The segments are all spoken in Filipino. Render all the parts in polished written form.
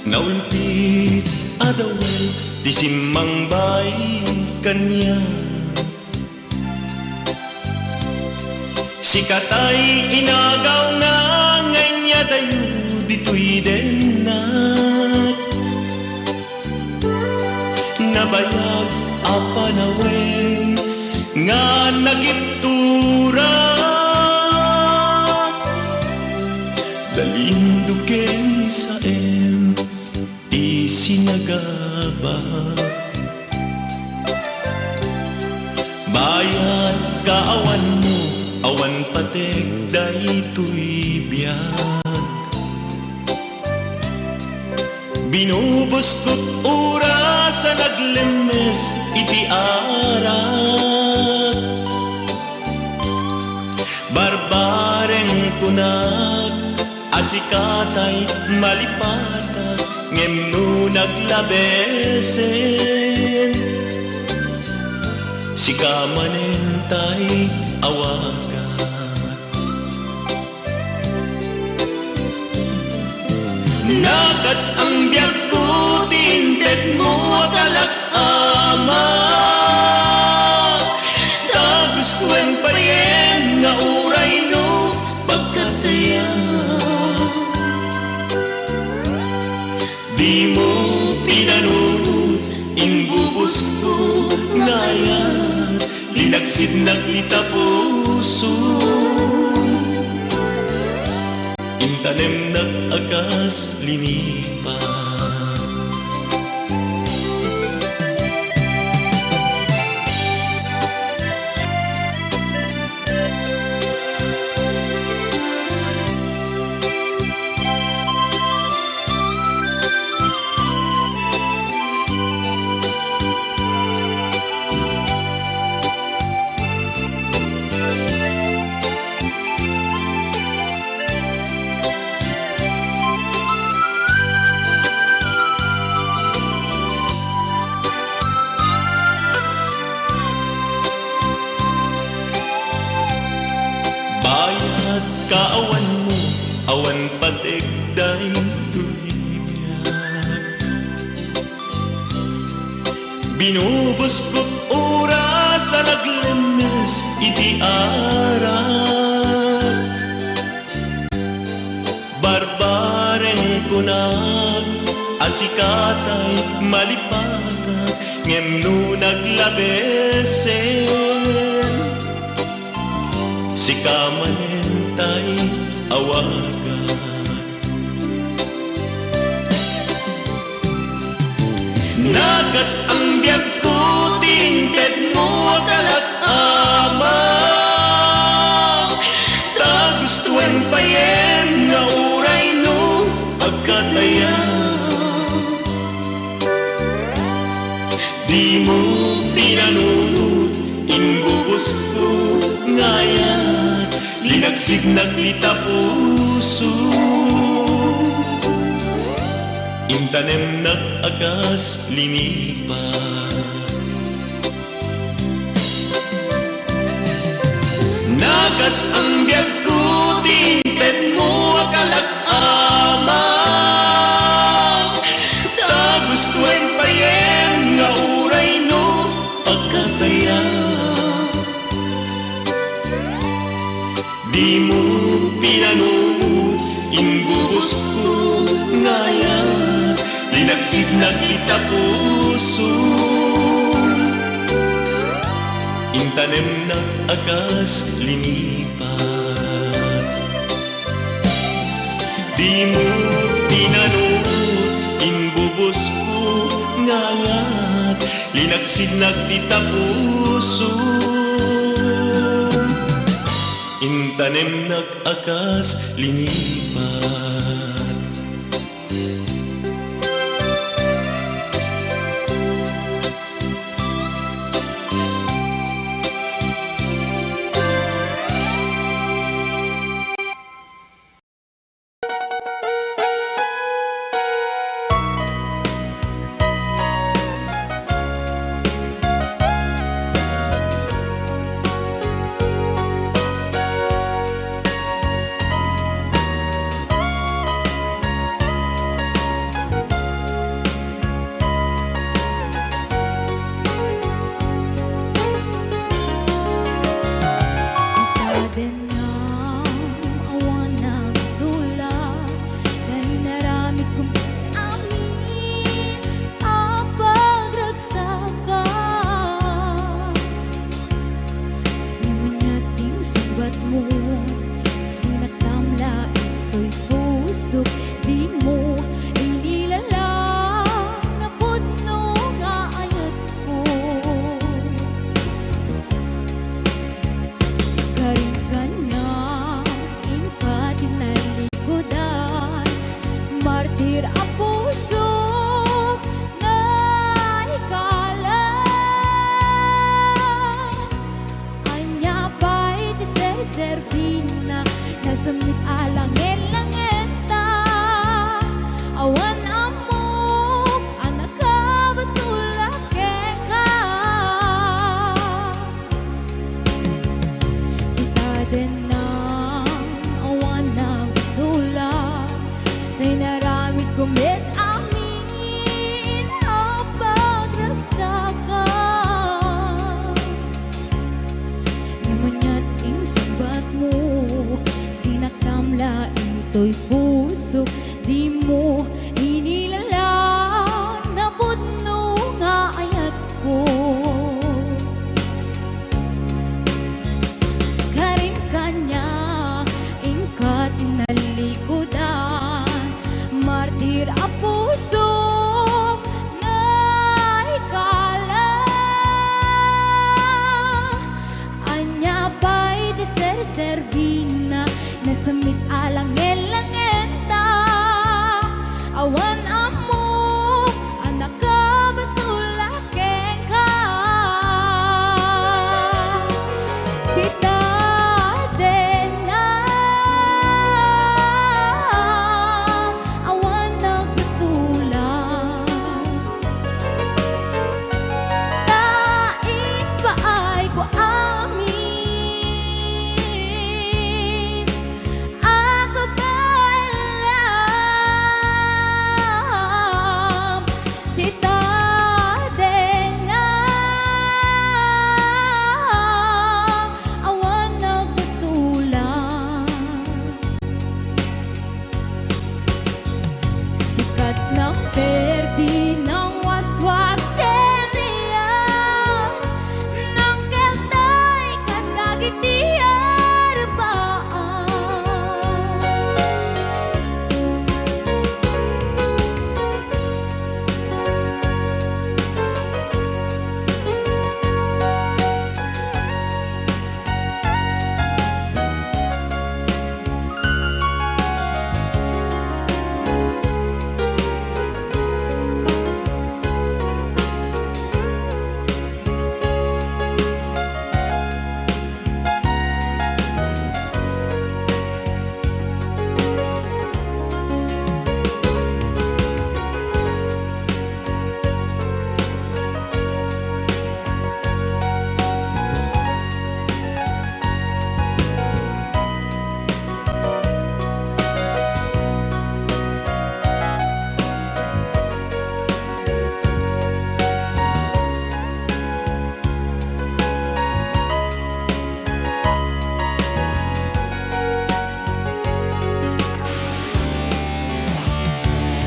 Naulpit adawel di simmang bay kanya. Sikatay inagaw na nganya dayo dito'y denat. Nabayag apanawen nga nagiptura. Dalinduken sa isinagaba. Bayad kaawan mo, awan patek daytoy biyag. Binubos ko't oras sa naglemes iti arak. Barbareng kunag asikatay malipatag ngem no naglabesen. Sikamanentay awagan. Nakas ang biyag ko tinted mo talak-ama. Tagustuhan pa rin nga uray no pagkataya. Di mo pinanunod inbubos ko ngayon. Linagsid nagita puso. Intanem nag-agas linipa. Bayad kaawan mo, awan patek daytoy biyag. Binubos ko't oras sa naglemes iti arak. Barbareng kunag asikatay malipatag ngem no naglabesen. Sikamanentay awagan. Nagas ang biyag ko tinted mo talak-ama. Tagustuhan pa yen nga uray no pagkataya. Di mo pinanunod inbubos ko ngayon. Linagsig nagtita puso. Intanem nag-agas linipa. Nagas ang biyag ko tinted mo kalak-ama. Tagustuhan pa yen nga uray no pagkataya. Di mo pinanunod inbubos ko ngayon. Linagsid nagita puso. Intanem nag-agas linipa. Di mo pinanunod inbubos ko ngayon. Linagsid nagita puso. Intanem nag-agas linipan. puso, di mo inilalang na pudno nga ayat ko. Karin ka na, ingka tinalikodan, martir ang puso na ikalang. Anya pa'y tiserservina, nasamit alangin langenta, awan amok anak ka basulak ka. Kita din na awan na basulak, na'y naramit kumit amin ang pagragsakan. Naman yan ing subat mo, sinaktamla ito'y puso, di mo inilalang na pudno nga ayat ko. Karin kanya, ingka tinalikodan, martir ang puso na ikalang. Anya pa'y tiserservina, nasamit alangin langenta, awan amok anak ka basulak ka. Tita din na awan nagbasulak, tain pa ay ko amin, ako ba alam. Tita din na awan nagbasulak, sikat ng perdi ng waswas teriya, ng keltay kadagit di harapaan.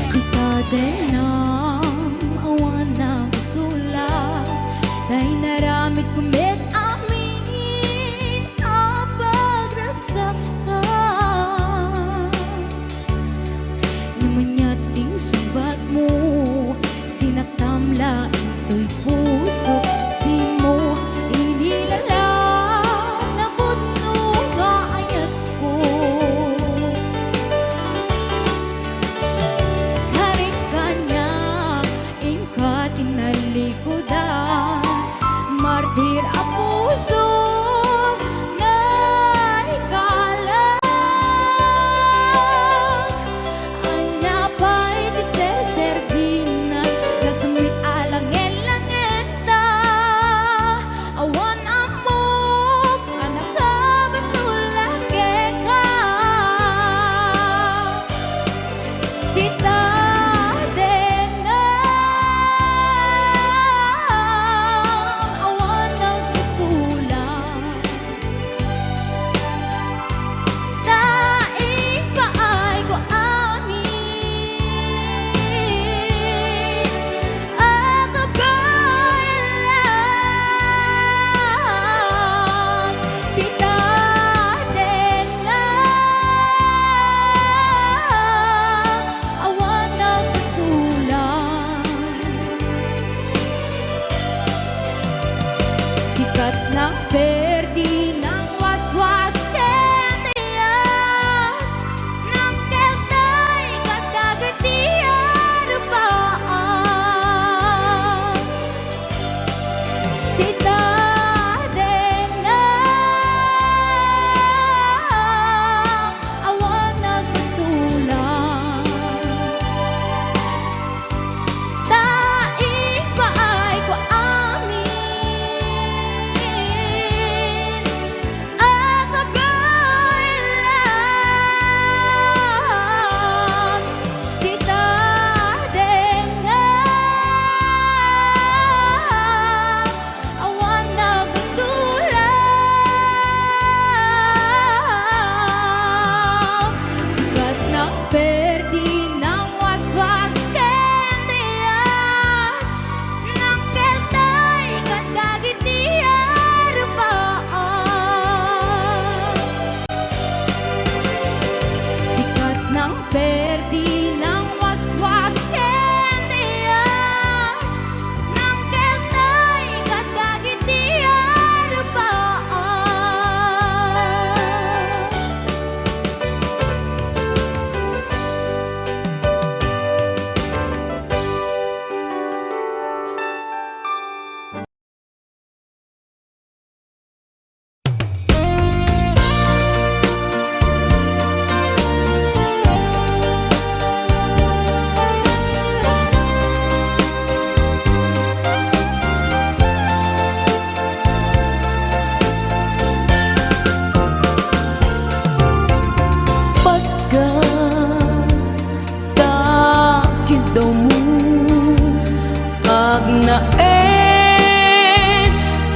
Kita din ang awan ng basulak, dahil naramit kumit amin ang pagragsakan. Naman yating subat mo, sinaktamla ito'y puso, di mo inilalang na pudno nga ayat ko. Karin kanya, perdi ng waswas kenya nang keltay kadagit di agnaen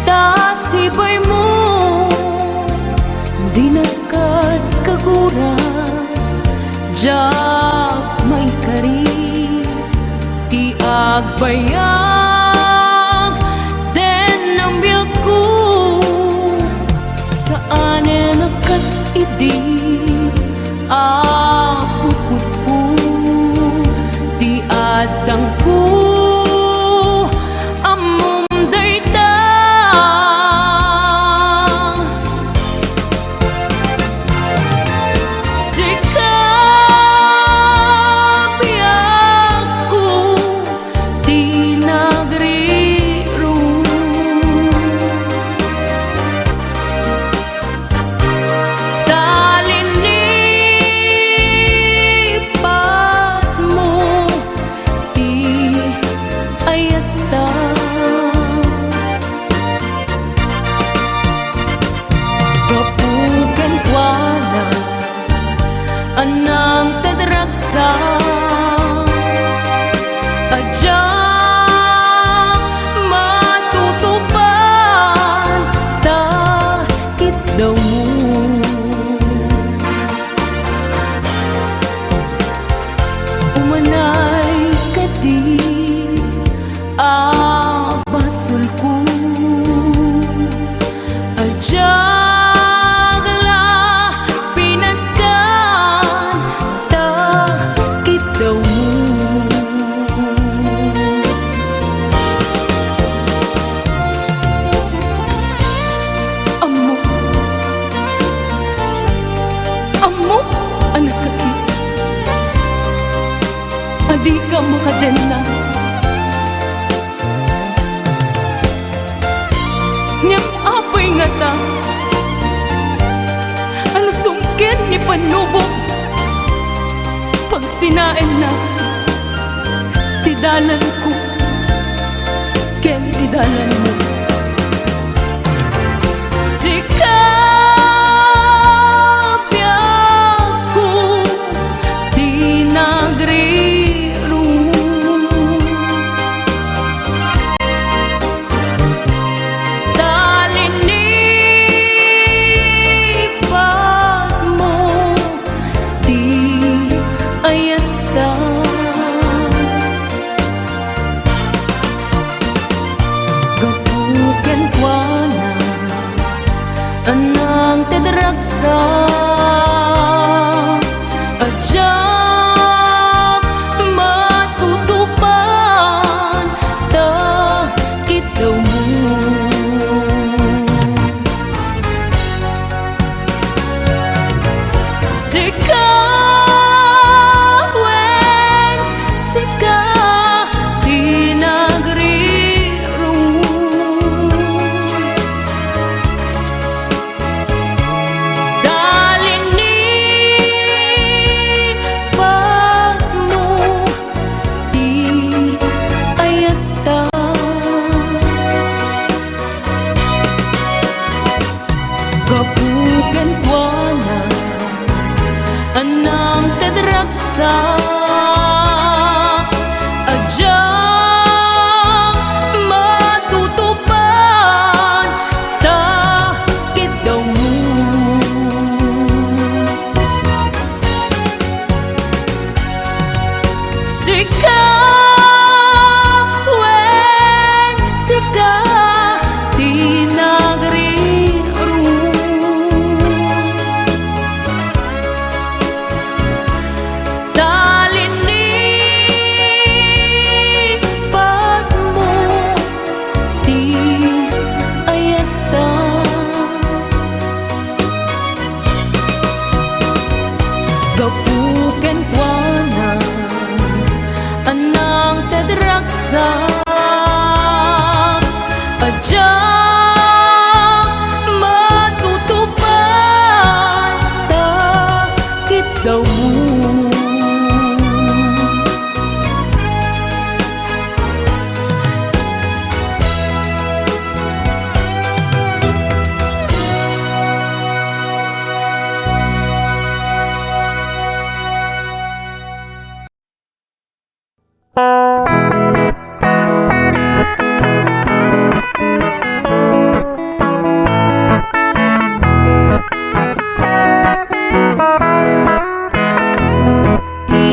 tasibay mo di nakad kagura jak may kari ti agbayag den ang biyak ko saan nakas idi apukot ko ti adang ko anang tadraksa adyak matutupan takit daw mo umanay kadi abasul ko adyak ang sakit adi ka makadena niyang apay nga ta ang sungkin ni panubok pag sinain na tidalan ko ken tidalan mo sika anang tadraksa adyak matutupan takit daw mo sika wen sika kapugan ko na anang tadraksa adyak matutupan takit daw mo sika wen sika tinagri Adyang matutupad takit daw mo.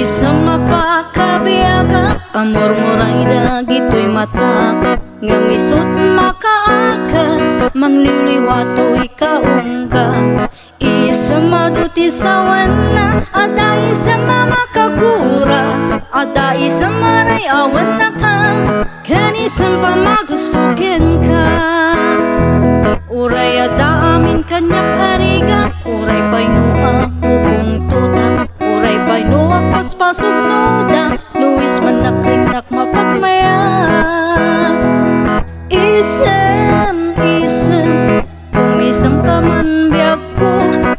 Isang mapakabiyaga, amor mo ray dagito'y mata. Ngamisot makaakas, mangliliwato'y kaungga. Isang maduti sa wana, ada isang mamakagura. Ada isang maray awan na ka, kanisang pamagustukin ka. Uray ada amin kanyak ariga, uray pa'y nuak pupungtuta. Uray pa'y nuak paspasok noda, nuwis man nakriknak mapagmaya. Isem, umisang ka man biyag ko,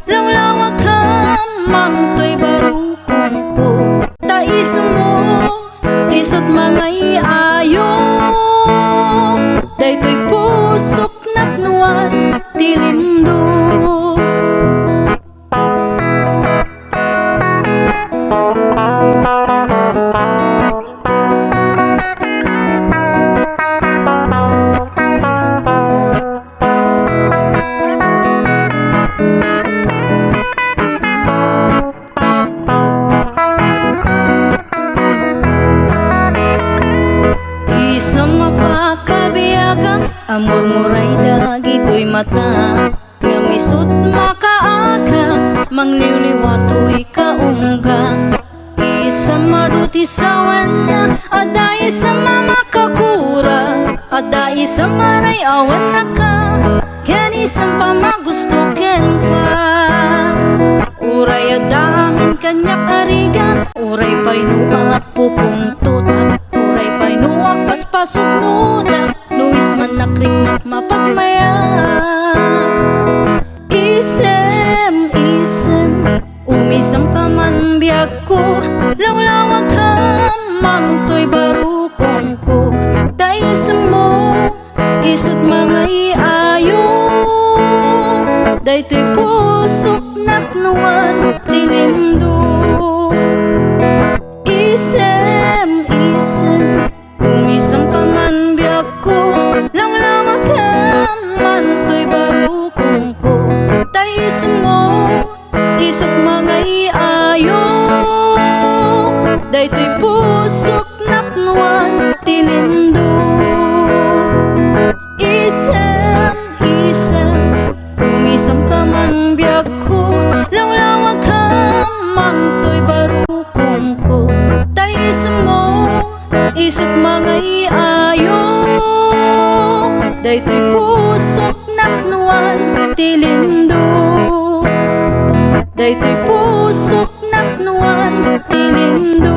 lawlawag ka, manto'y barukong ko. Taisang mo, isot mga iayo, dayto'y pusok napnuan, tilindo. Isang mapakabiyaga, amor mo ray dagito'y mata. Ngamisot makaakas, mangliliwato'y kaungga. Isang maduti sa wana, ada isang mamakakura. Ada isang maray awan na ka, yan isang pamagustukin ka. Uray ada amin kanyak arigan, uray pa'y nuak pupungtuta. Uray pa'y nuak paspasok nuda, nuwis man nakriknak mapagmaya. Isem, umisam ka man biyag ko, lawlawag ka, manto'y barukong ko. Daisam mo, isot mga iayo, dayto'y pusok napnuan, tilindo. Isem, umisam ka man biyag ko, lawlawag ka, manto'y barukong ko. Daisam mo, isot mga iayo, dayto'y pusok napnuan, tilindo. Isem, umisam ka man biyag ko, lawlawag ka, manto'y barukong ko. Daisam mo, isot mga iayo, dayto'y pusok napnuan, tilindo. Dayto'y pusok napnuan, tilindo.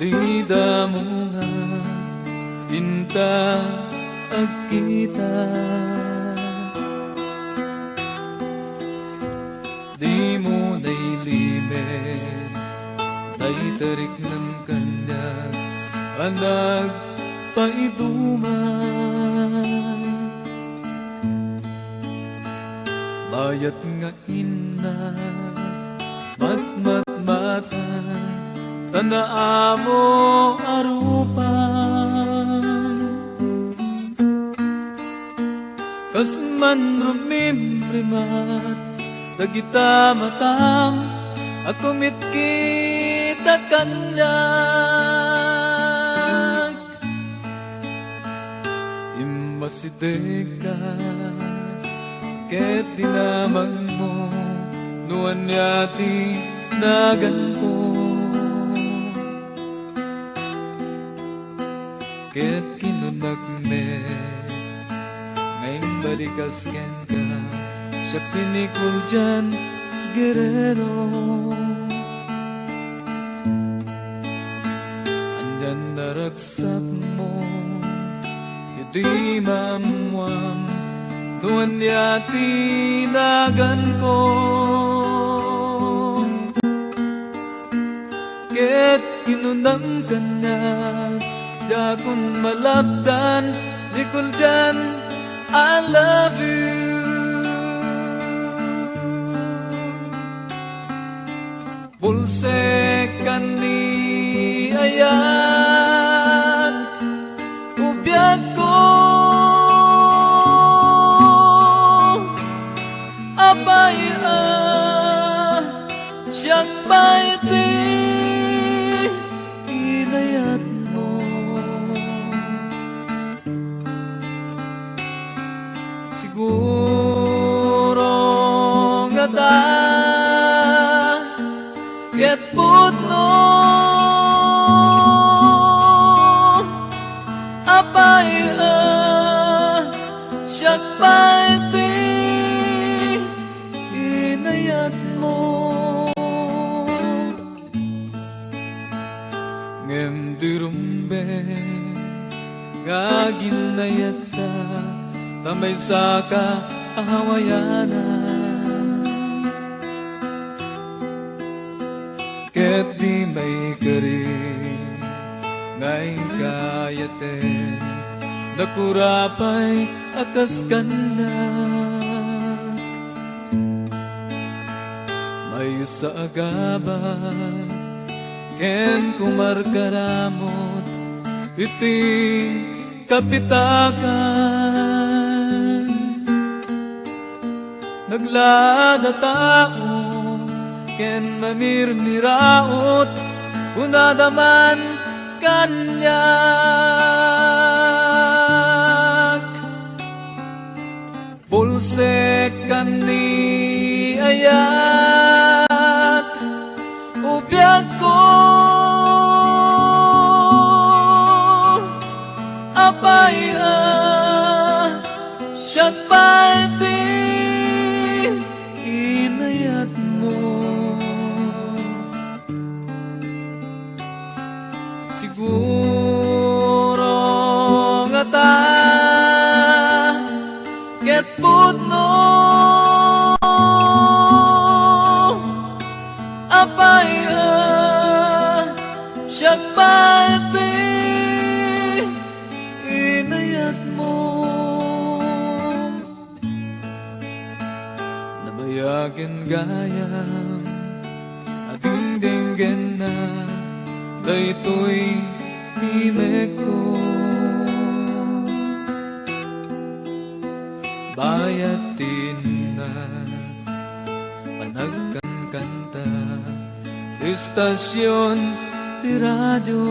Tida mo nga tinta agkita, di mo nailimit tay tarik ng kanya anak paiduman. Bayat nga ina matmatan tanaa mo arupan kas man rumimrimat dagita matam akumit kita kanyang imasideka ket dinamang mo nuan yati nagan ko ket kinunag me ngayon balikas ken ka sa pinikul dyan Guerrero andyan naragsap mo yadi mamwam nuan yati nagan ko ket kinunam ka na dakon malabdan dikul dyan I love you Balse kani ayan ubiyag ko abaya siyang paiti inayat mo siguro nga ket putno apaya siyak paiti inayat mo ngem dirumbe gaginayat ka tambay saka ahawayana ket di may kari ngay kayaten nakurapay akas kanda may sa agaban ken kumarkaramot iti kapitakan naglada tao ken mamirmiraot kunadaman kanyak Balse kani ayat ubiyag ko apaya siyak paiti inayat mo siguro nga ta ket putno apaya siyak paiti inayat mo nabayagin gayam ating dinggen na daytoy himek ko bayatin na panagkankanta istasyon ti radyo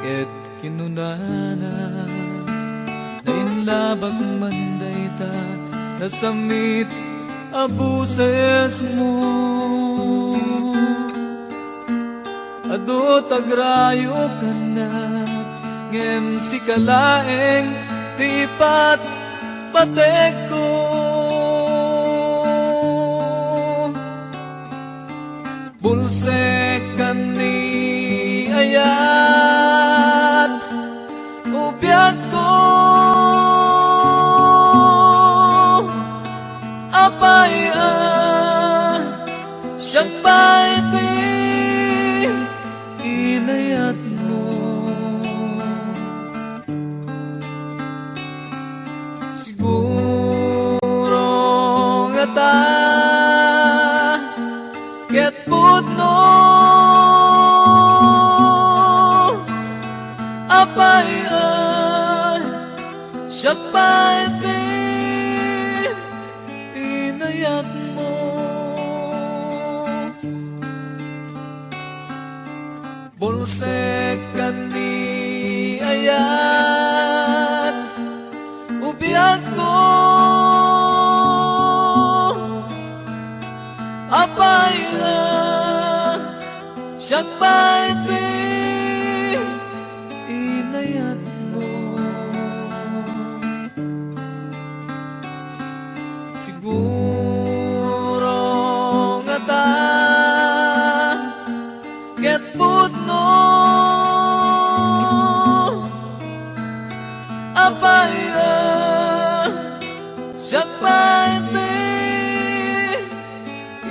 ket kinunana na inlabag manday ta nasamit abuses mo ado tagrayo ka na ngem si kalaeng tipat patek ko Balse kani ayat ubiyag ko apaya siyang paiti inayat mo siguro siya pa iti inayat mo. Balse kani ayat ubiyag ko, Abalayan siya pa iti inayat mo. Siguro nga ta ket putno Abalayan siya pa iti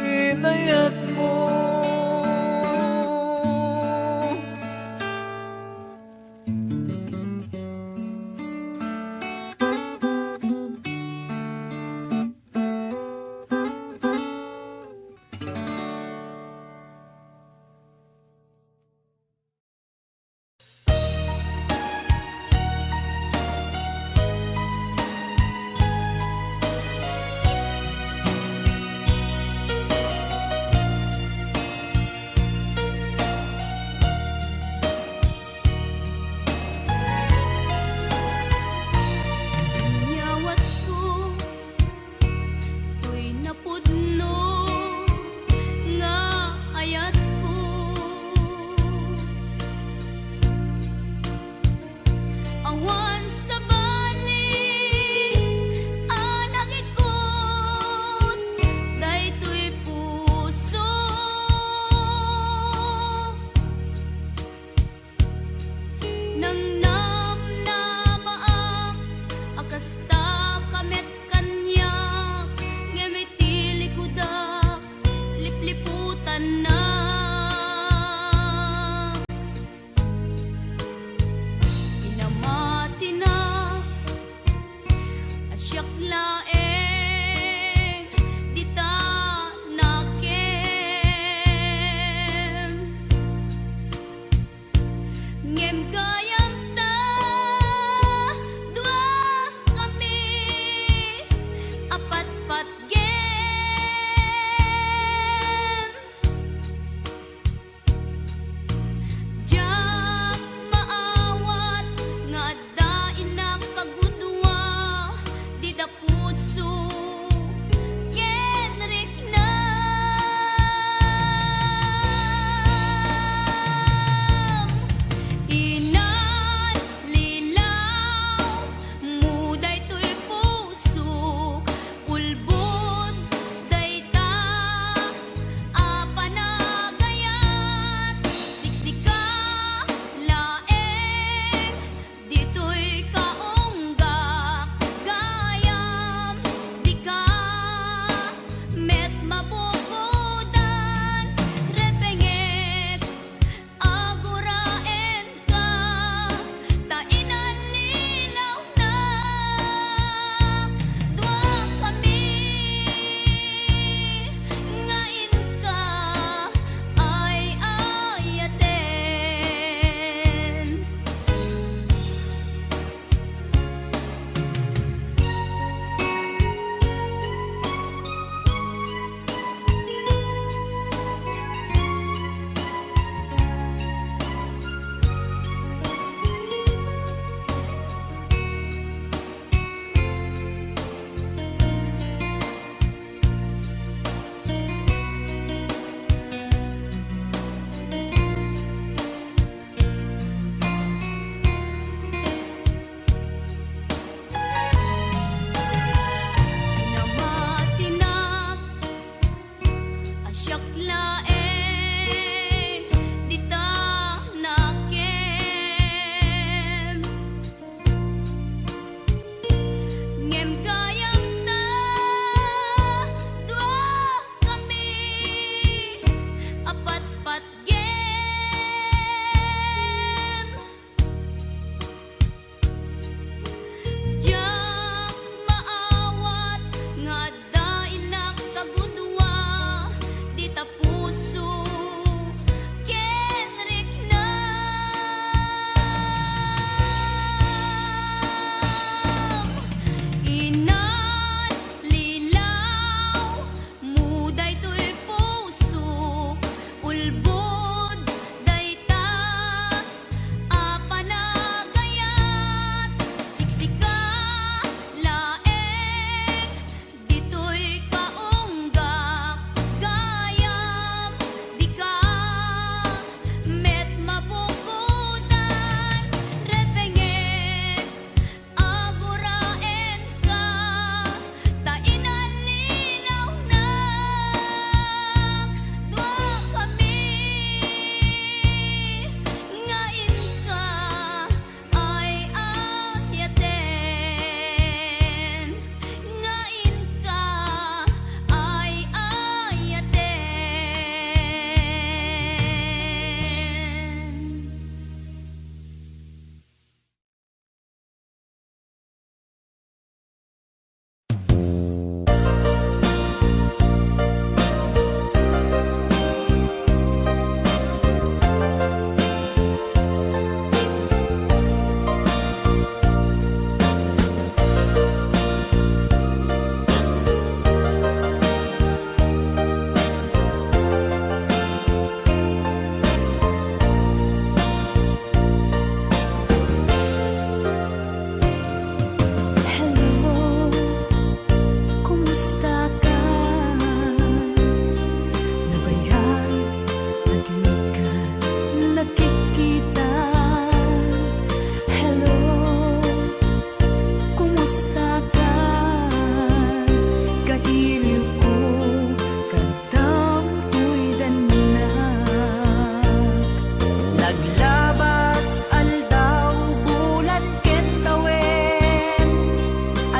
inayat mo.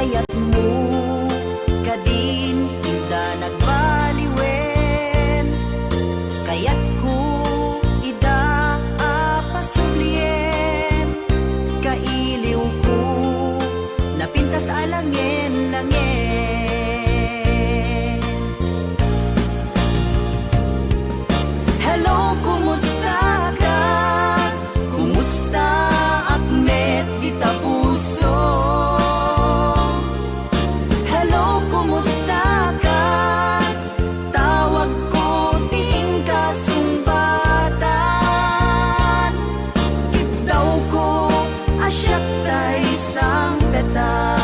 panayat mo, kadin ida nagbaliwen, kaya't ko ida apasublien, kailiw ko napintas alangin-langin. Hello, kumusta ka? Kumusta akmet kita puso? Hello, kumusta ka? Tawag ko tiing kasumbatan. Itaw ko asyak tay sang petam.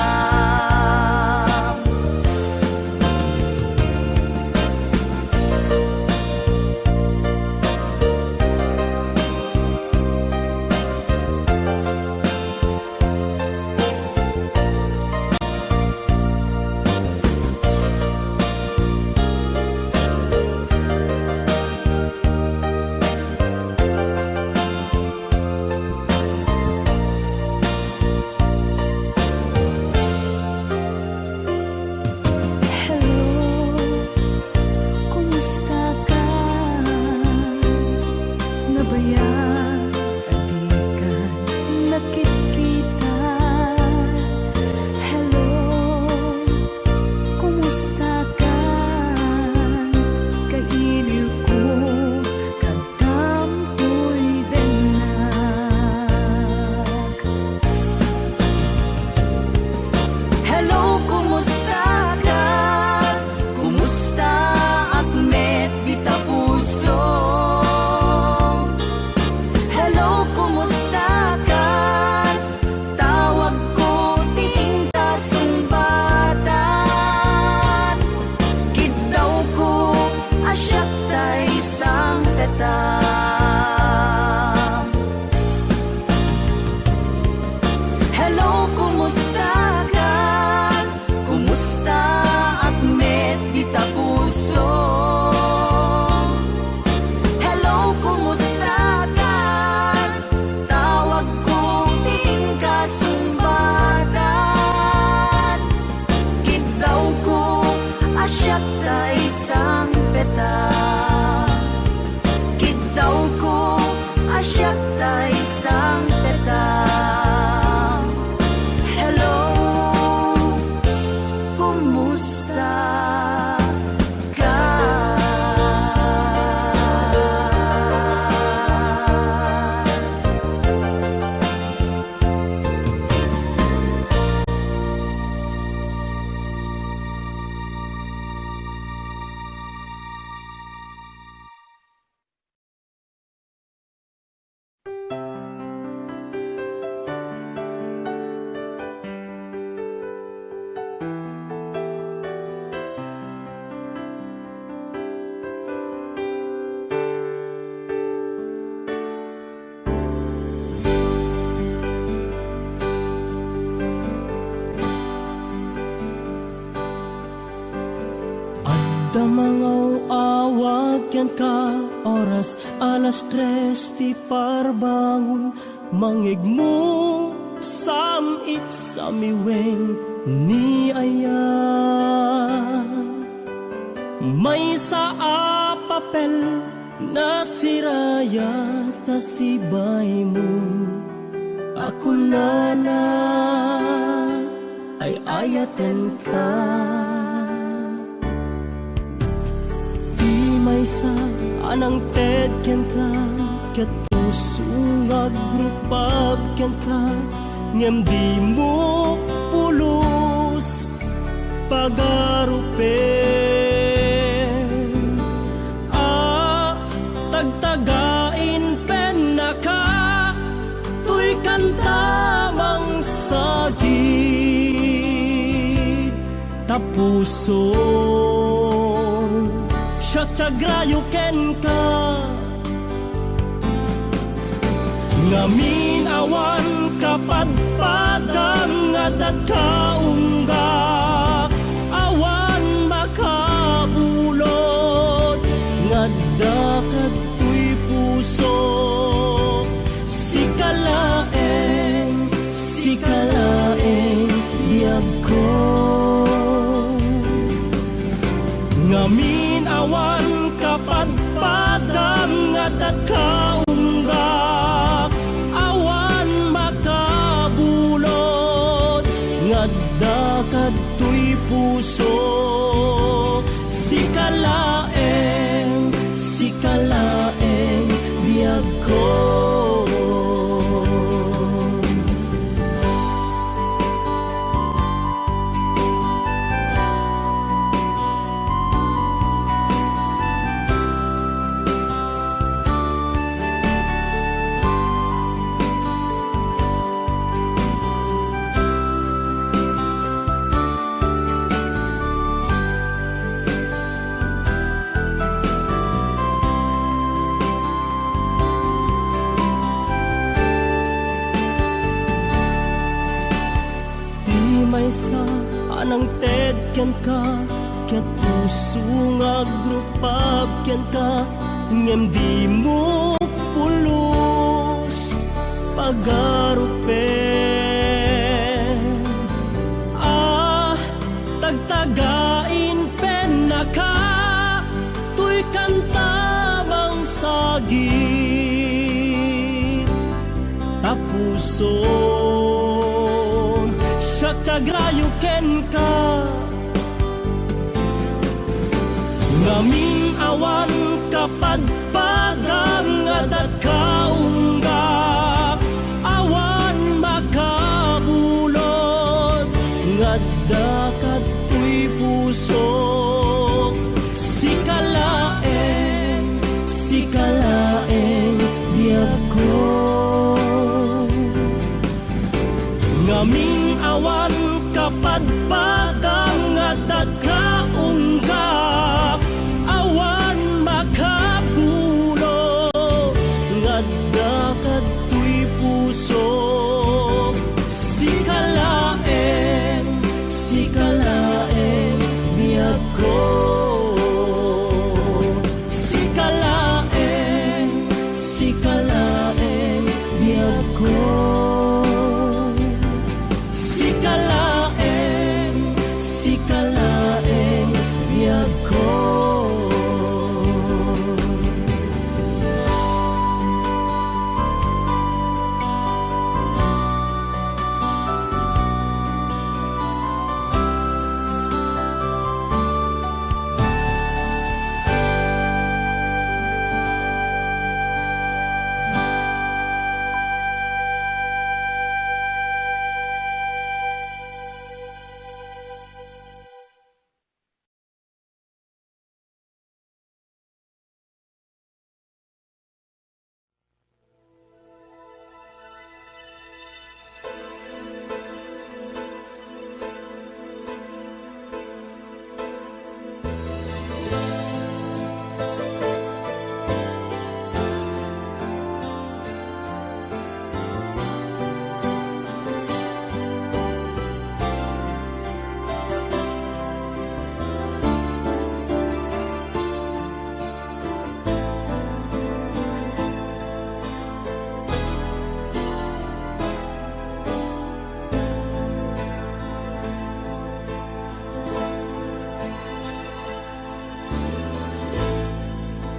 Damangaw awag yan ka oras alas 3 ti parbangon mangigmo samit samiweng ni aya may sa papel na sirayat na sibay mo ako na ay ayaten ka may sa anang ted ken ka ket puso nga grupab ken ka ngem di mo pulos pagarupen tagtagain pen na ka tuy kantamang sagid tapuso Syagrayo ken ka ngamin awan kapadpadang ngadat kaungga awan makabulod ngadda katoy puso sikalaeng biag ko kadtoy puso. Si kalaeng biyag ko. May sa anang ted ken ka, ket puso nga grupab ken ka, ngem di mo pulos pagarupen. Tagtagain pen na ka, tuy kantabang sagit, tapuso kagrayo ken ka. Ngaming awan kapadpadang adat kaunggak, awan makabulod ngadda kadtoy puso. Si kalaeng biyag ko. Ngaming awan kapadpadang adat kaunggak, awan makabulo ngadda kadtoy puso. Si kalaeng biyag ko. Si kalaeng biyag ko. Si kalaeng biyag ko.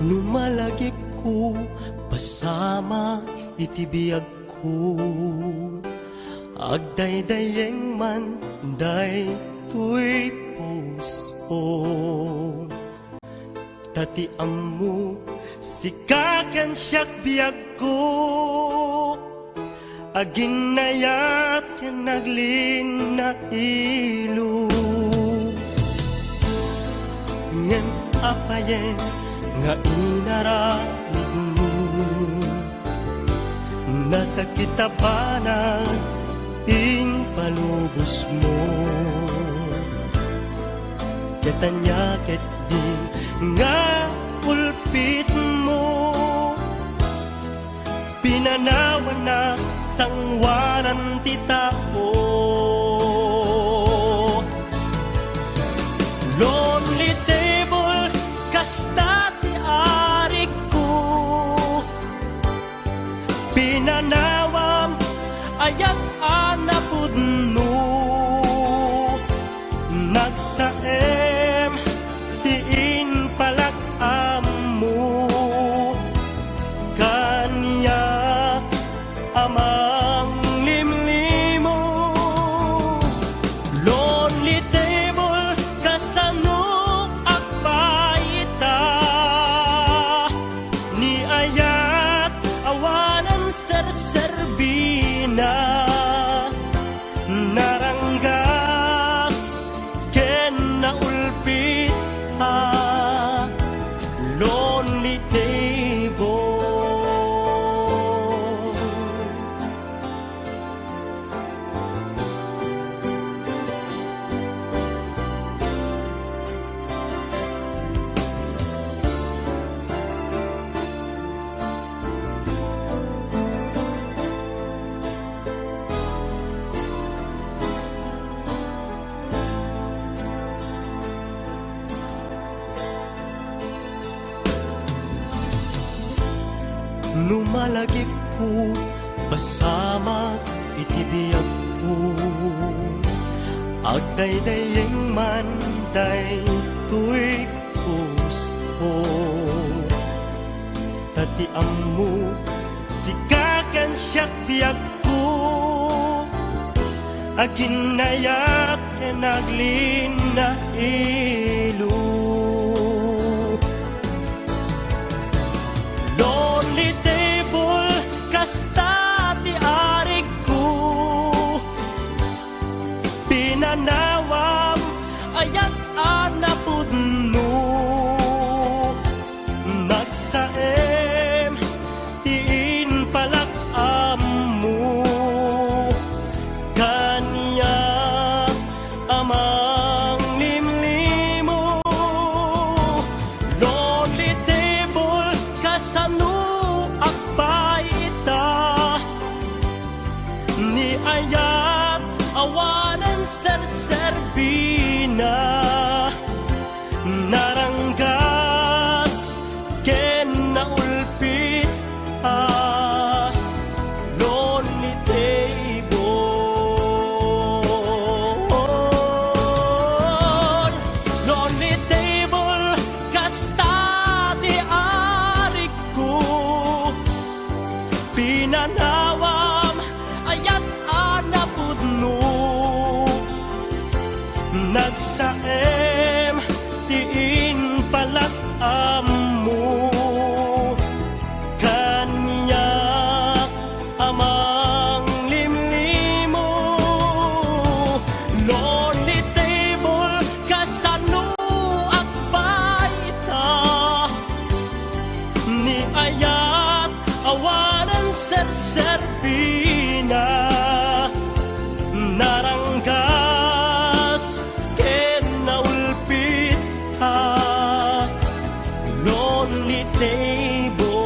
Lumalagik ko, pasama itibiyag ko. Agdaydayeng man, day tuy puso. Tatiam mo, sikakan siyak biyag ko. Aginayat ken naglin na ilo. Ngem apayen nga inaranig mo, nasa kitabanan in palubos mo. Ketanya ket di nga ulpit mo, pinanawan na sangwanan ti tao. Lonely table kasta ti arik ko, pinanawam ayat anapudno. Nagsaem tiin palak-am mo, kanya amang limlimo. Numalagip ko basama itibiyag ko agdaydayeng manday tuig puso tatiam mo sikakan siyak biyag ko aginayat naglin na ilo lonely table kasta ti arig ko pinanawam ayat anapudno nagsaem tiin palak amu kanya amang limlimo lonely table kasano akbay ita ni ayat awanan serserbina naranggas ken naulpit lonely table lonely table kasta di arik ko pinanawam ayat anapudno nagsaem tiin palak amu kanya amang limlimo lonely table kasano akbay ita ni ayat awanan serserbina naranggas ken naulpit lonely table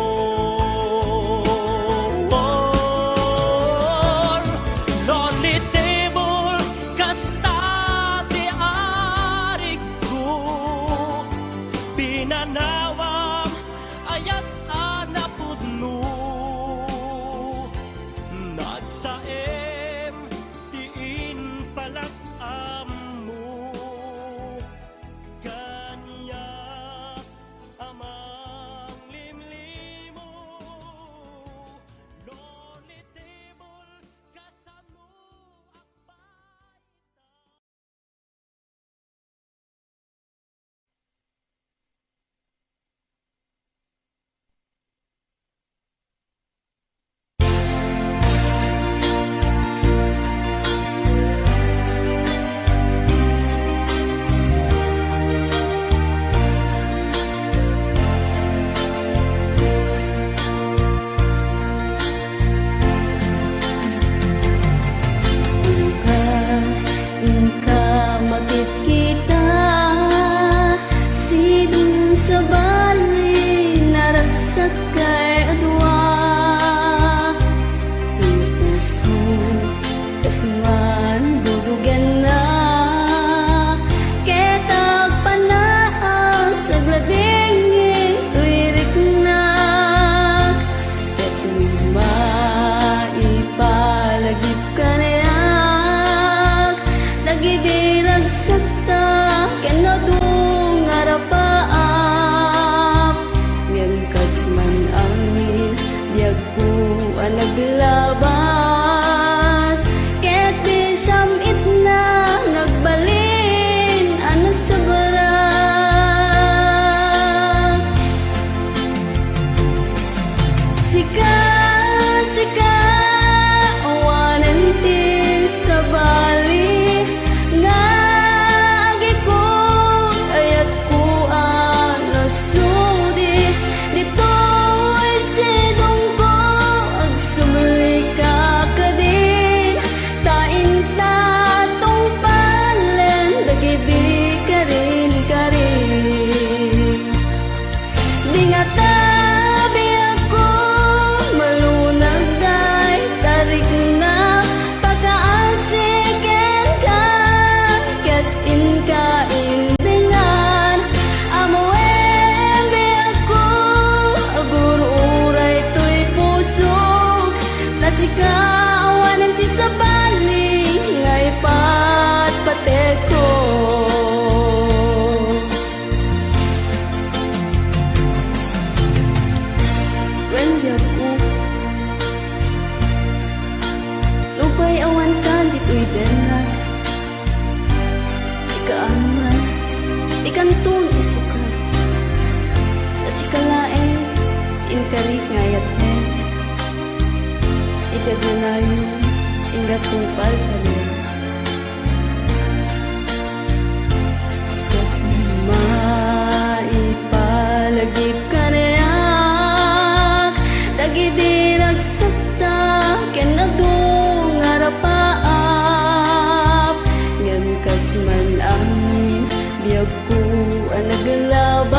lonely table kasta ti arig ko pinanawam ayat anapudno nagsaem tiin palak amu kanya amang limlimo lonely table kasano akbay Inka makikita sidong sa bali naragsak kay adwa puso kasman dudugan na ketag panaan sa glading tuirik na ketuma ipalagip ka na nagidirag sa di kantong isukat. Kasikalae, inkarik ngayat mo. Ikagunayo, ingat tupal kalian. Maipalagi ka nayak, dagi di nagsakta, kenadong arapaap. Ngam kasman amin, di ako naglabas.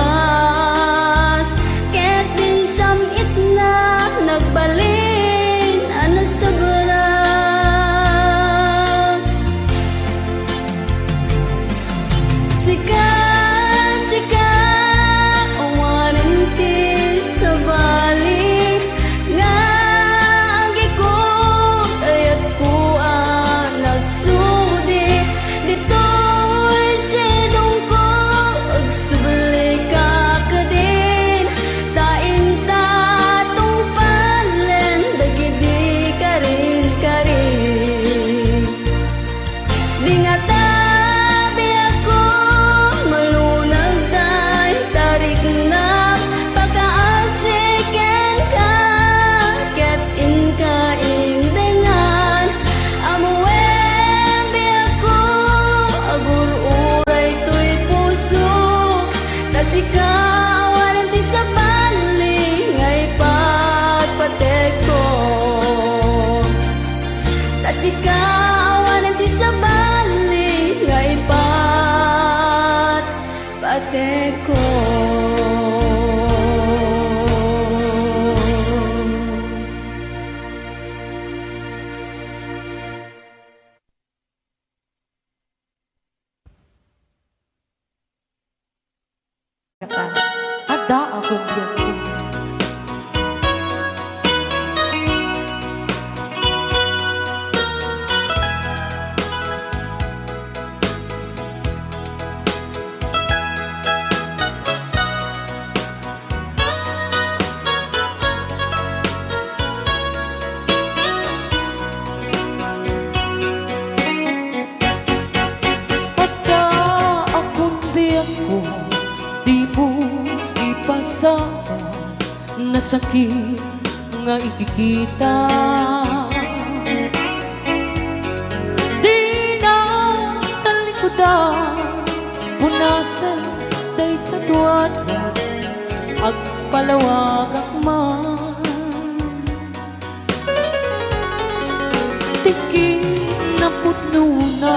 Ket din samit na nagbalin, sa barang. Sikat, sikat, awanan ti sa balik. Nga ang ikot, ayat ko ang nasudi. Dito'y sinong ko, agsubli ka ka din. Tain tatong palen, dagidi ka rin ka rin. Di nga tabi ako, malunag tayo, tarik na pagkaasikin ka. Ket in ka indengan, amuwen di ako, agur uray to'y puso. Tasikawan di sa bali, ngay pagpatek ko. Tasikawan di sa bali, ngay pagpatek ko. Ada ako diyan. Ada akong diyan ko, di mo ipasama na sakit nga ikikita. Di na talikodan, punasan day tatuan ag palawag akman. Tiki na putno na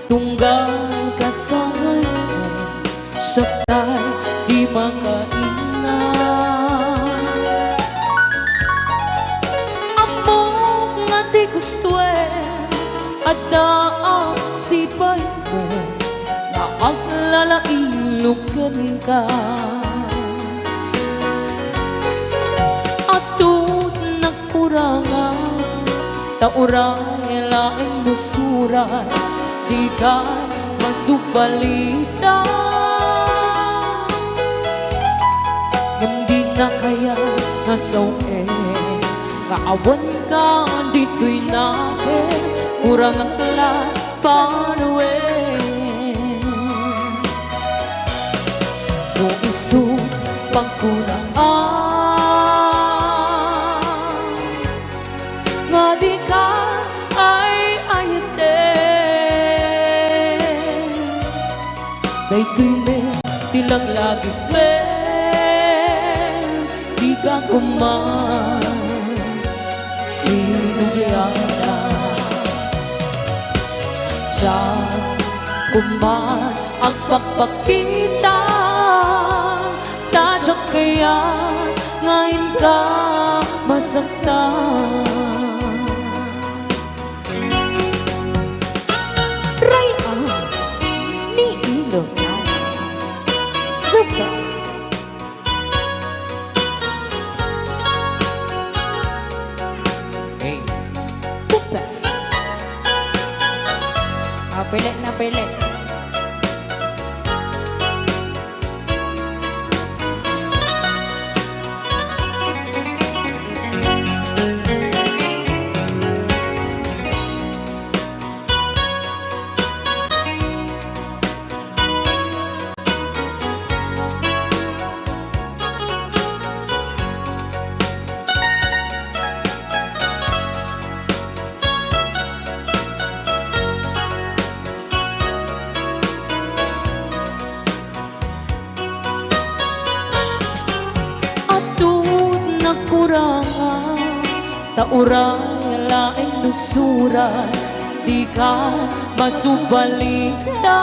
tunggal kasangan mo, sabtay di makaingat. Amo nga di gusto ada ang sipay mo na ang lalailugan ka. Atut nagkurangan, tauray laing musuray, di ka masubalita. Hindi na kaya nasawe, kaawan ka dito'y nakin, kurang ang talat panuwe. Kung iso pagkuraan, nga di ka ay ayaten. Dayto'y may tilang lagi di ka kuman sinugyana. Diyan kuman ang pagpakita, tadyak kaya ngayon ka masaktan. Rayang ni Ilocano, the best. The best. Pilit na pilit. uray laing lusuran, di ka masubalita.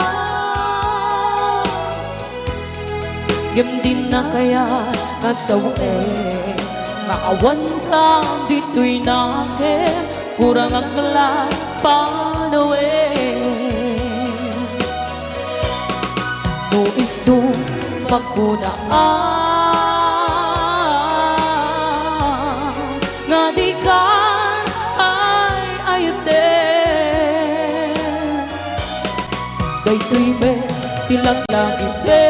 Gimdin na kaya kasawe, maawan ka dito'y nakin, kurang ang panawe. No isong pagkunaan, nga di ka ay ayuten. Daytoy be, tilang langit be,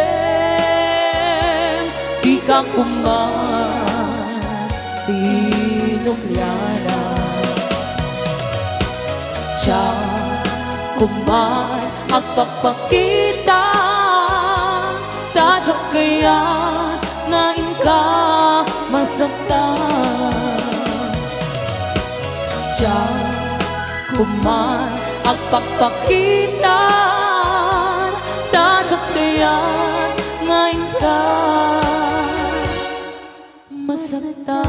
di ka kuman sinukyana. Siya kuman at pagpakita, tadyak kaya ngayon ka masaktan. Siya kuman at pagpakita, tadyak kaya ngayon ka masaktan.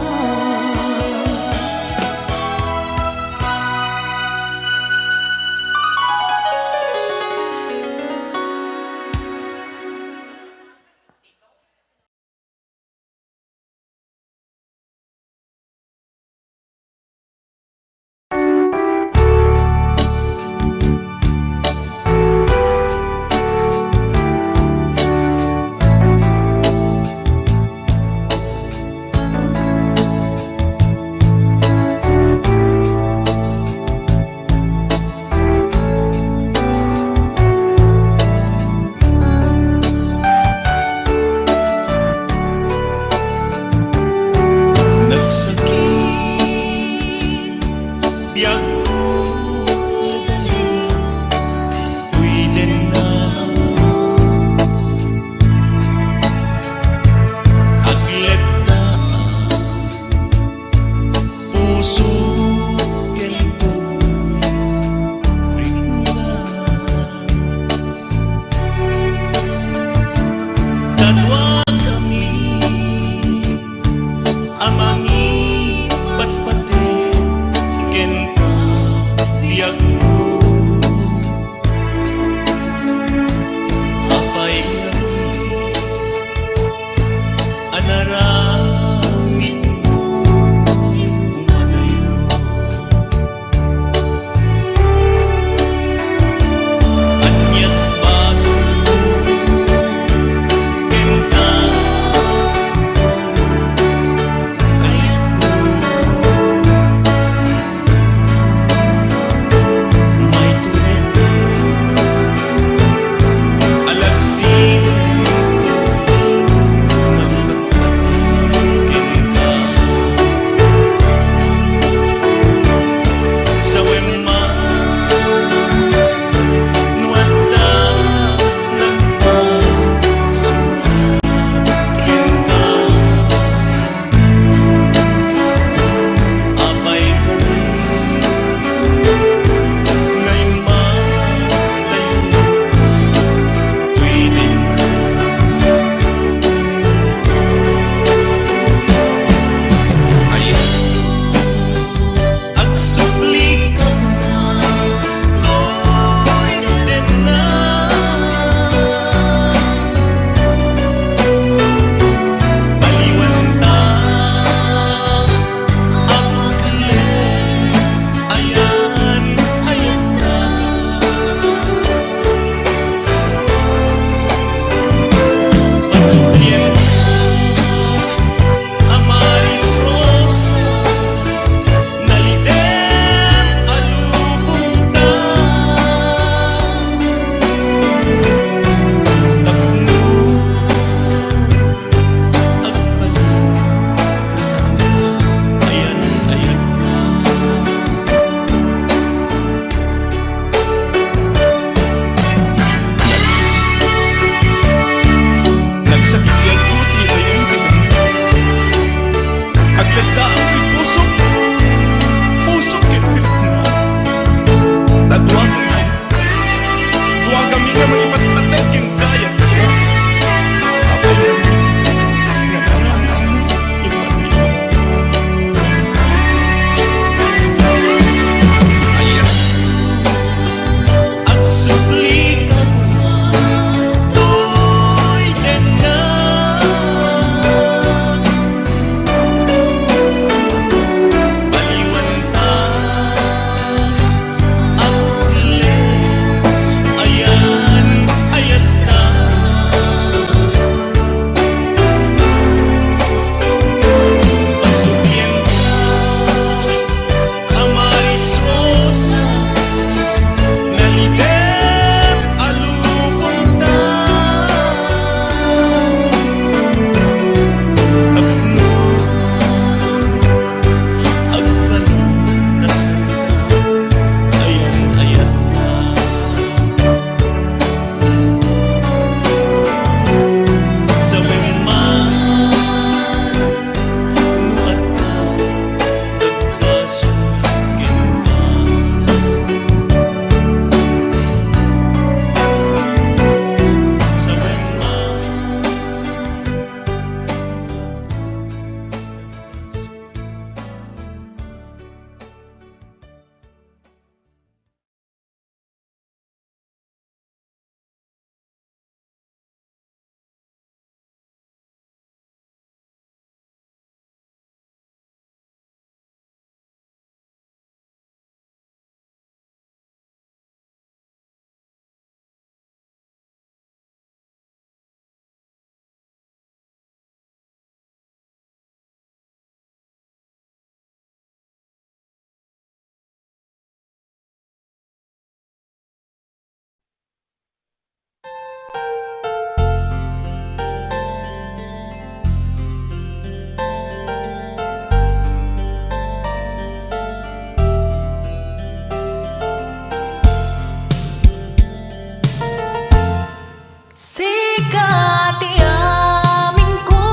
Sikat iamin ko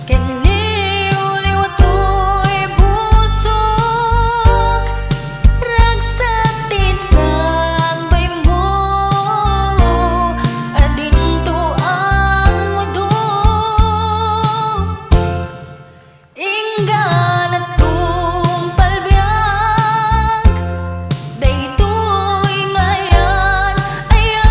Kaniuliw ato'y busog Ragsatin sang bay mo Adinto ang mudo Inggan at tumpalbiag Daytoy ngayan ayan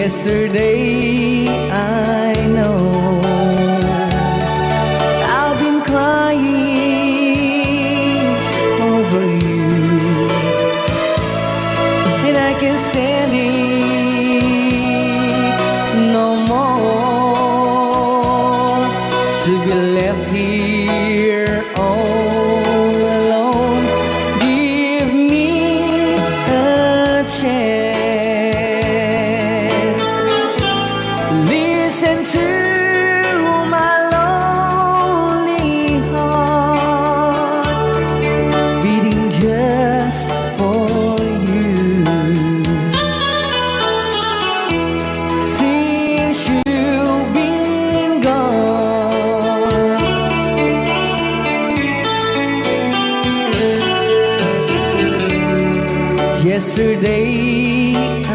Yesterday I know I've been crying over you, and I can't stand it no more to be left here all alone. Give me a chance. Listen to my lonely heart beating just for you. Since you've been gone, yesterday I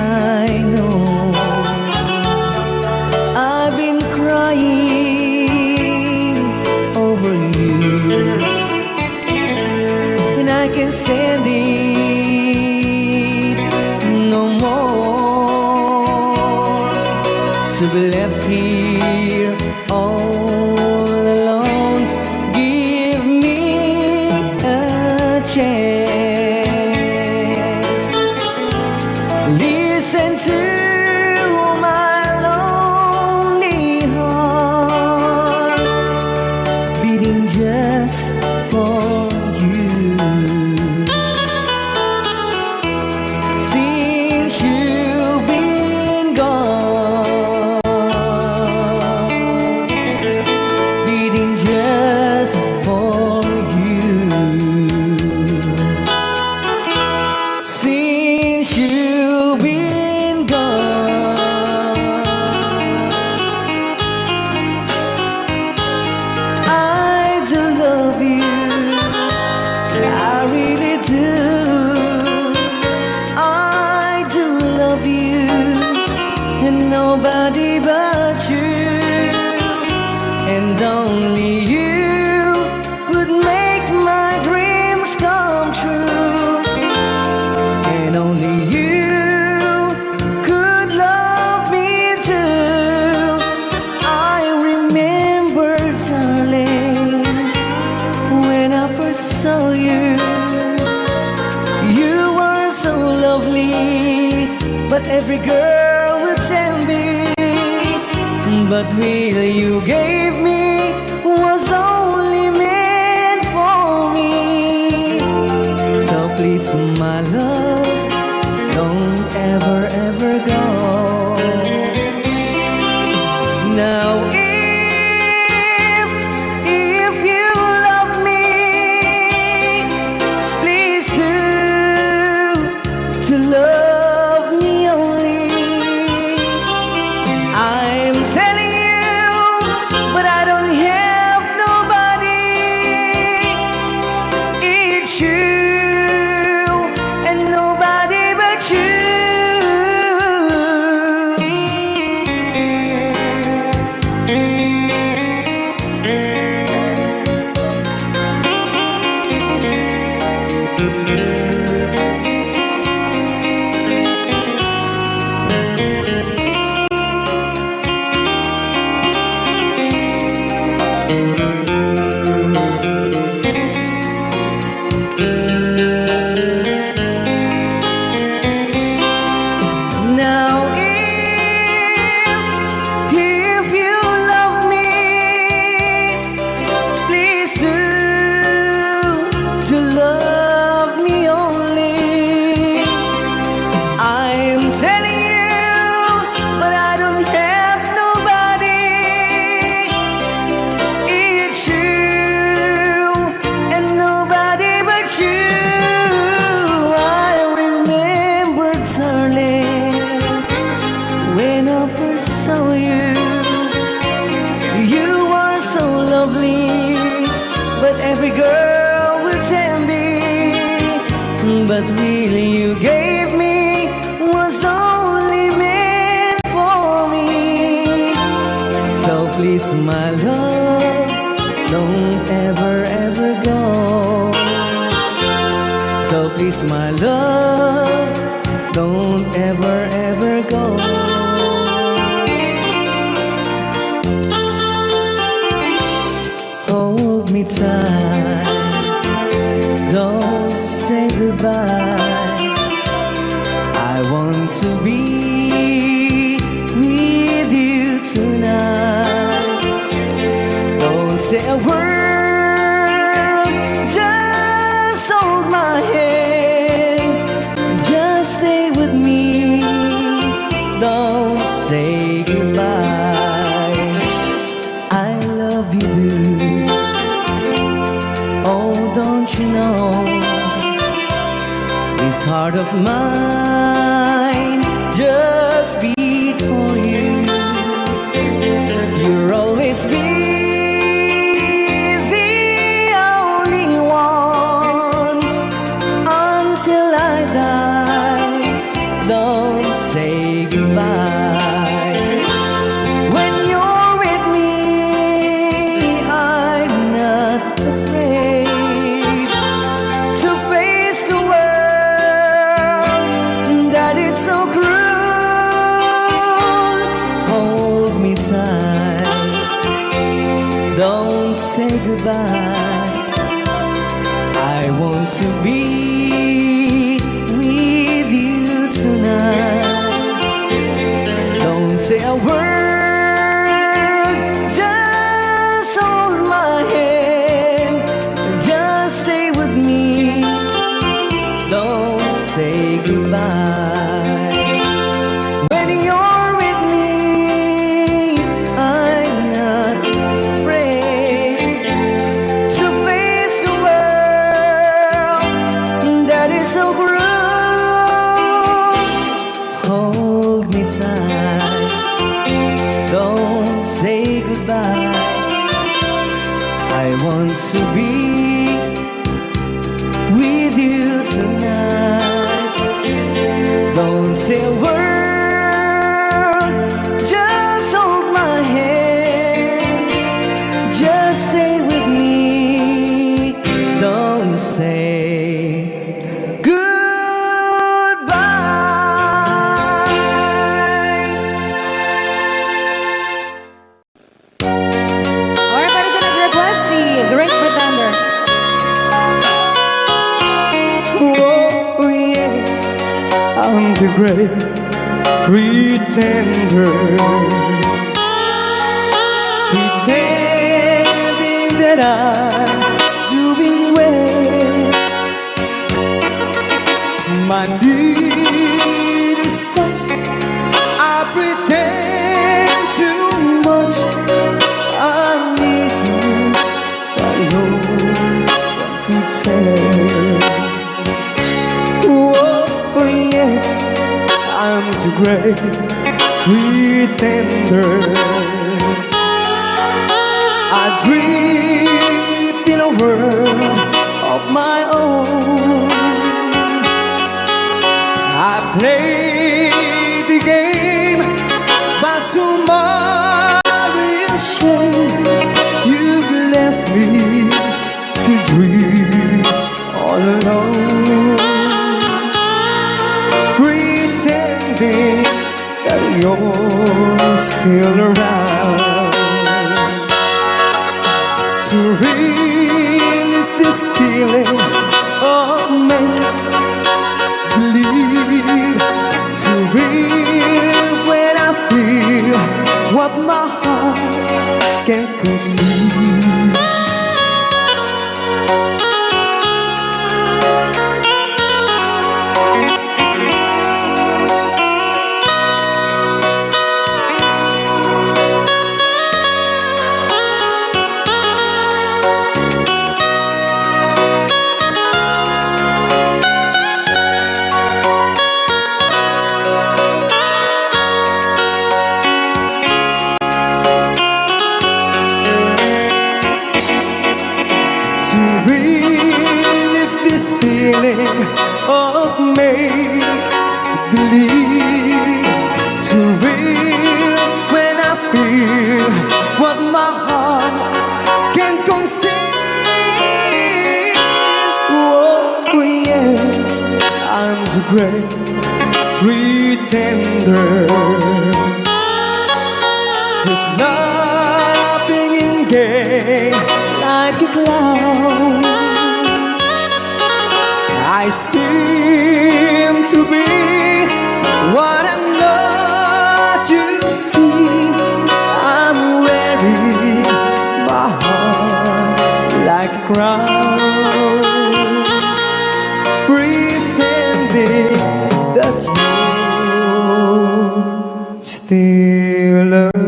know I've been crying over you, and I can't stand it no more to be left here all alone. Give me a chance. Listen to my lonely heart beating just for you. Since you've been gone, beating just for you. Since you've been gone, I do love you, I really do. I do love you, and nobody but you, and only you would make my dreams come true, and only you could love me too. I remember, darling, when I first saw you, you were so lovely, but every girl would tell me, but will you gave me was only meant for me. So please, my love, don't ever, ever go. Now if you love me, please do to love me only. I'm telling you, but I don't have nobody. It's you and nobody but you. heart of mine just beat for you. You'll always be the only one until I die. Don't say goodbye. When you're with me, I'm not afraid to face the world that is so cruel. Hold me tight, don't say goodbye. I want to be with you tonight. Don't say a word, just hold my hand, just stay with me. Don't say goodbye. When you're with me, I'm not afraid to face the world that is so cruel. Hold me tight, don't say goodbye. I want to be with you tonight. Don't say a word, just hold my hand, just stay with me. Don't say goodbye. Alright, pwede ka nag-request si Great Pretender. Oh yes, I'm the great pretender, pretending that I'm doing well. My need is such, I pretend too much. I need you, but no one could tell. Oh yes, I'm the great pretender. I dream in a world of my own. I play the game, but to my real shame, you've left me to dream all alone, pretending that you're still around. To release this feeling of make-believe, to real when I feel what my heart can't conceive. To relive this feeling of make-believe, to real when I feel what my heart can conceive. Oh yes, I'm the great pretender, just laughing in gay like a clown. I seem to be what I'm not. You see, I'm wearing my heart like a crown, pretending that you're still around.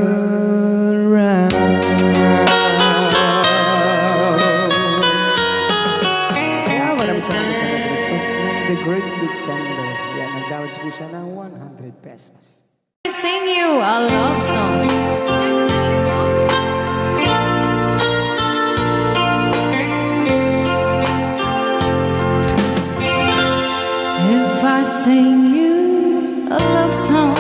Kaya maraming salamat sa request ng The Great Pretender. Pretender. Yan, nag-downloads po siya ng 100 pesos. I sing you a love song. If I sing you a love song,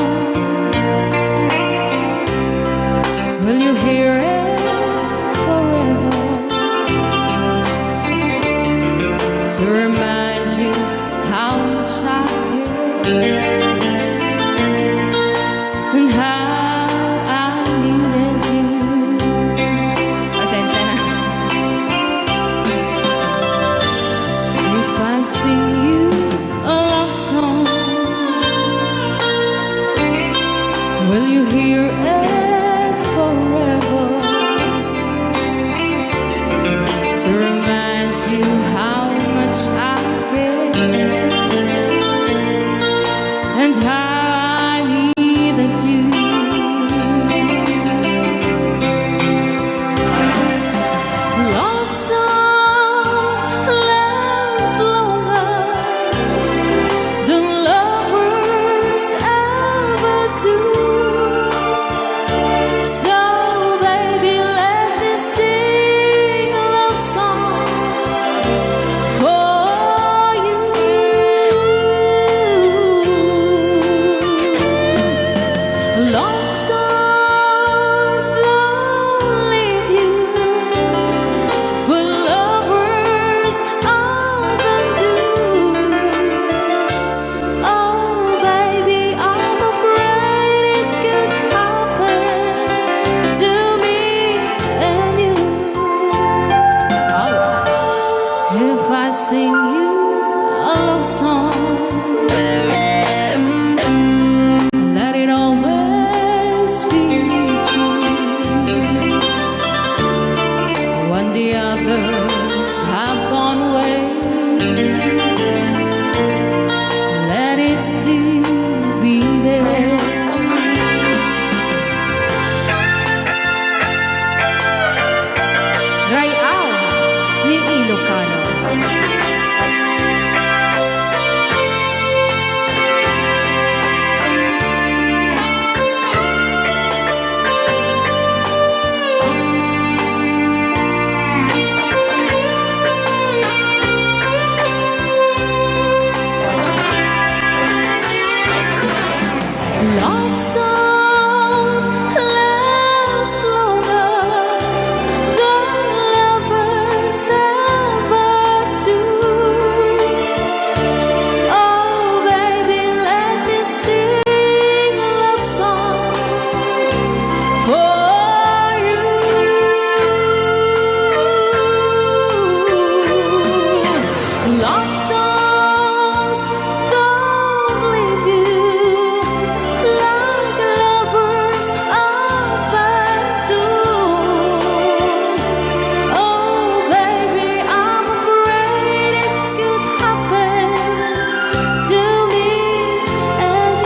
will you hear it forever? To remind you how much I care and how I needed you. Pasensya na. If I sing you a love song, will you hear it forever? To remind you how much I care and how I needed you. Love songs last longer than lovers ever do. So baby, let me sing a love song for you. Love songs don't leave you, but lovers often do. Oh baby, I'm afraid it could happen to me and you. Alright. If I sing you a love song, let it always be true. When the others have gone away, let it still be there. Rayaw ni Ilocano. Love songs last longer than lovers ever do. Oh baby, let me sing a love song for you. Love songs don't leave you like lovers often do. Oh baby, I'm afraid it could happen to me and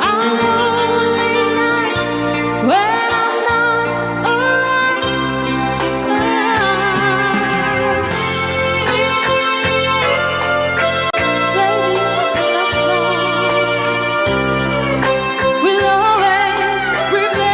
I'm lonely nights when I'm not around. Baby, it's a love song we'll always remember.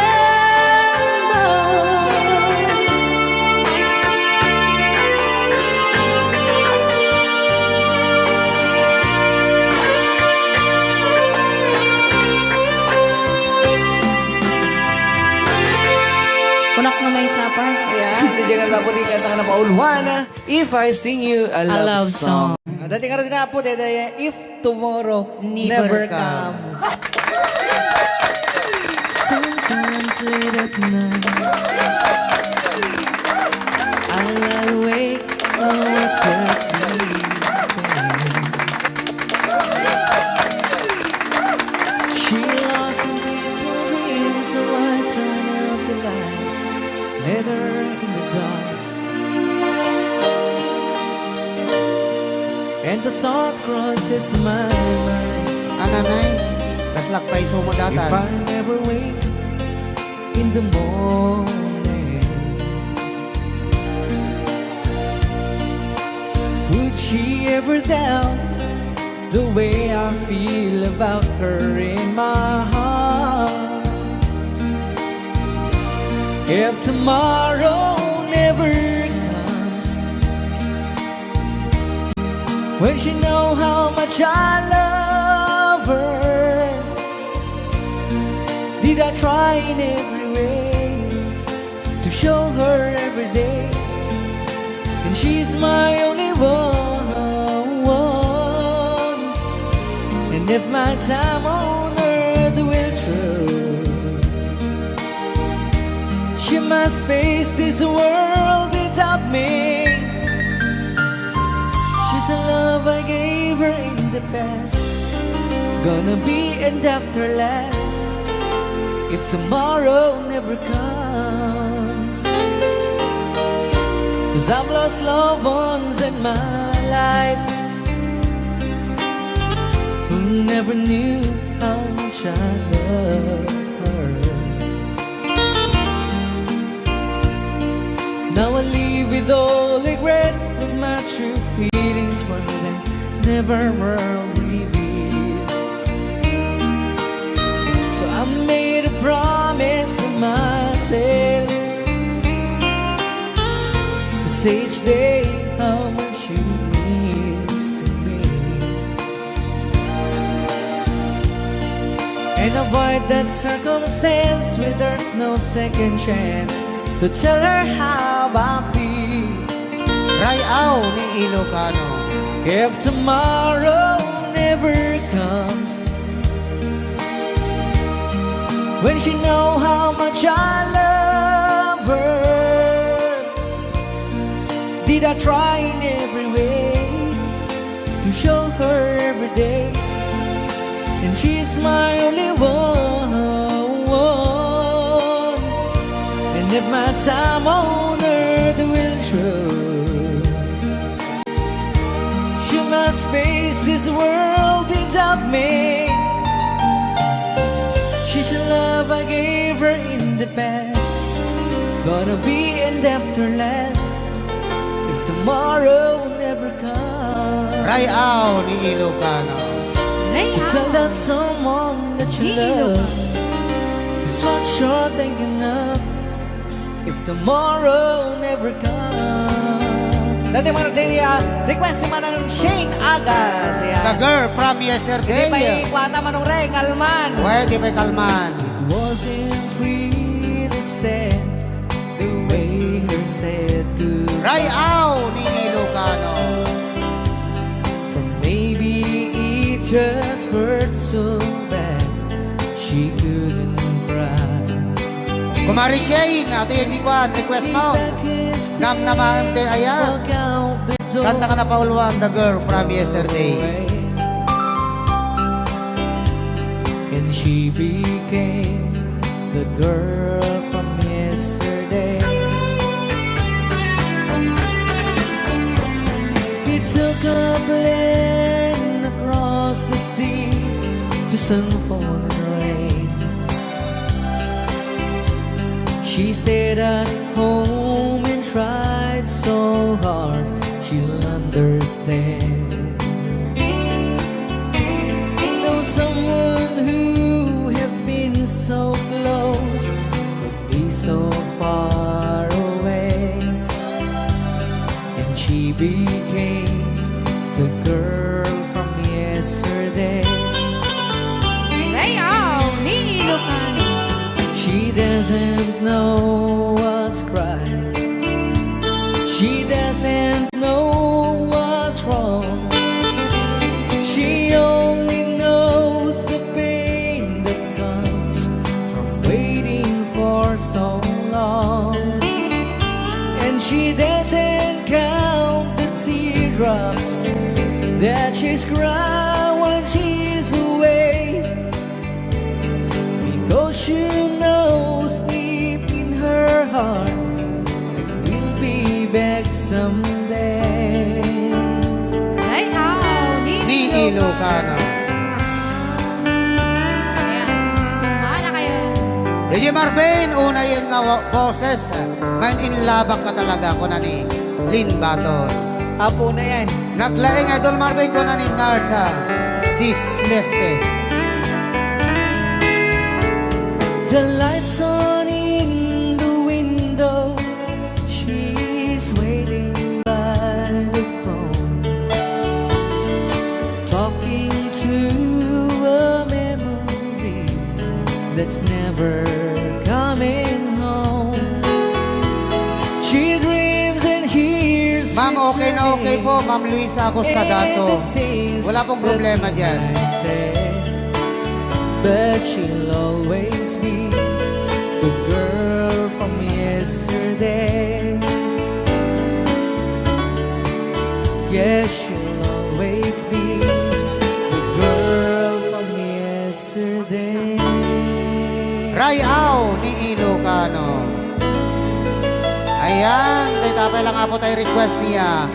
Kunak na may sapay. Ayan, di jangan dapat dikatakan na paulwana. If I sing you a love love song. song. Dati nga rin na po, dede, if tomorrow never comes. Sometimes late at night I lie awake on what was sleeping. She lost in peaceful dreams, so I turned out the light, let her in the dark. And the thought crosses my mind, Ananay, kaslak pa iso mo if datan. I never wake in the morning, would she ever doubt the way I feel about her in my heart? If tomorrow never comes, when she know how much I love her, did I try in every way to show her every day, and she's my only one. And if my time on earth will true, she must face this world without me. She's a love I gave her in the past, gonna be and after last, if tomorrow never comes. 'Cause I've lost loved ones in my life who never knew how much I love her. Now I live with all regret, but my true feelings were then never were revealed. So I made a promise to myself to say each day how much you means to me, and avoid that circumstance where there's no second chance to tell her how I feel. Rayaw ni Ilocano. If tomorrow never comes, when she know how much I love her, did I try in every way to show her every day, and she's my only one. And if my time on earth will true, she must face this world without me. She's a love I gave her in the past, gonna be and after last, if tomorrow never comes. Rayaw ni Ilocano. You tell that someone that you love, just what you're thinking of, if tomorrow never comes. Dati man natin request naman ng Shane Agas. The girl from Hindi yesterday. pa ikwata manong reng, alman. Pwede pa kalman. It wasn't really sad the way her said goodbye. Rayaw ni Ilocano. For maybe it just hurt so bad she couldn't cry. Kumari Shane, ato yung ikuan, request mo. Nam naman te aya. Kanta ka na pauluan, the girl from yesterday. And she became the girl from yesterday. He took a plane across the sea to sun, fall, and rain. She stayed at home and tried so hard she'll understand. Though someone who have been so close could be so far away, and she became the girl from yesterday. Rayaw ni Ilocano. She doesn't know what's right. She doesn't know what's wrong. She only knows the pain that comes from waiting for so long. And she doesn't count the teardrops that she's crying when she's away, because she knows deep in her heart that we'll be back someday. Rayaw Ilocano. Ayan, sumala kayo. DJ Marvin, una yung nga boses. Ngayon inlabak ka talaga ko na ni Lynn Baton. Apo na yan. Naglaing Idol Marvin ko na ni Nard sa Sis Leste. The lights on in the window. She's waiting by the phone, talking to a memory that's never coming home. She dreams and hears. Ma'am, okay na okay po. Ma'am Luisa Acosta Dato. Wala pong problema dyan. But she'll always be the girl from yesterday. Yes, she'll always be the girl from yesterday. Rayaw ni Ilocano. Ayan, kay tapay lang nga po tayo request niya.